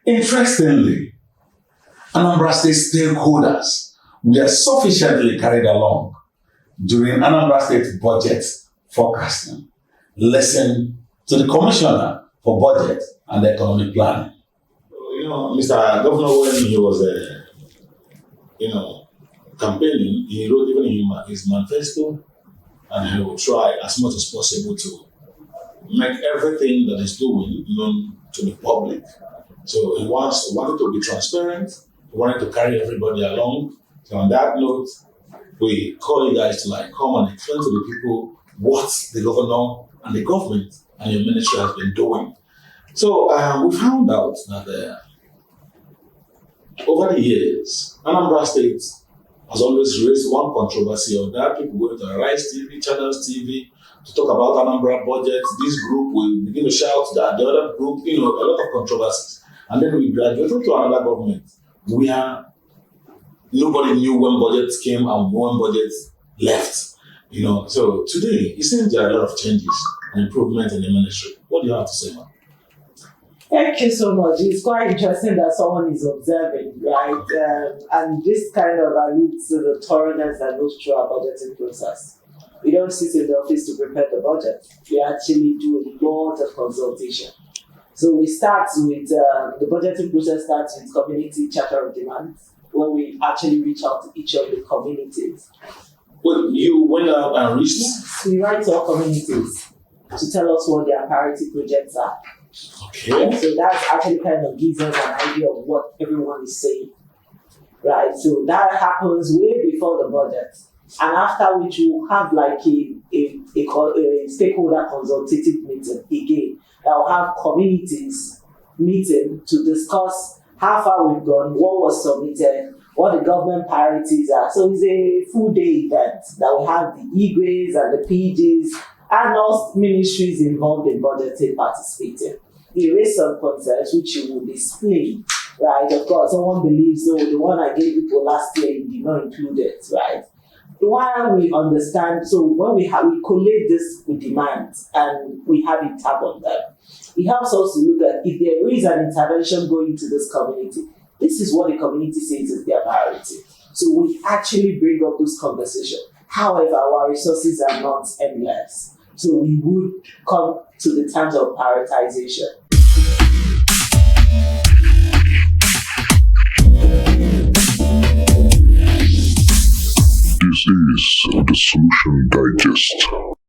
Interestingly, Anambra State stakeholders were sufficiently carried along during Anambra State budget forecasting. Listen to the Commissioner for Budget and Economic Planning. Mr. Governor, when he was, campaigning, he wrote even in his manifesto, and he will try as much as possible to make everything that he's doing known to the public. So he wanted to be transparent. He wanted to carry everybody along. So on that note, we call you guys to come and explain to the people what the governor and the government and your ministry has been doing. So we found out that over the years, Anambra State has always raised one controversy of that. People going to Arise TV, Channels TV, to talk about Anambra budget. This group will begin to shout that the other group, a lot of controversies. And then we graduated to another government where nobody knew when budget came and when budget left. So today, it seems there are a lot of changes and improvement in the ministry. What do you have to say, ma'am? Thank you so much. It's quite interesting that someone is observing, right? And this kind of alludes to the thoroughness that goes through our budgeting process. We don't sit in the office to prepare the budget. We actually do a lot of consultation. So we start with, the budgeting process starts with community charter of demands, where we actually reach out to each of the communities. Well, you went out and reached? Yes, we write to our communities to tell us what their priority projects are. Okay. So that actually kind of gives us an idea of what everyone is saying, right? So that happens way before the budget, and after which we'll have a stakeholder consultative meeting again. That will have communities meeting to discuss how far we've gone, what was submitted, what the government priorities are. So it's a full day event that will have the e-grays and the PGs and all ministries involved in budgeting participating. We raise some concerns which you will display, right? Of course, someone believes, the one I gave people last year, you did not include it, right? While we understand, so when we collate this with demands and we have a tab on them, it helps us to look at if there is an intervention going to this community, this is what the community says is their priority. So we actually bring up this conversation. However, our resources are not endless. So we would come to the terms of prioritization. This is the Solution Digest.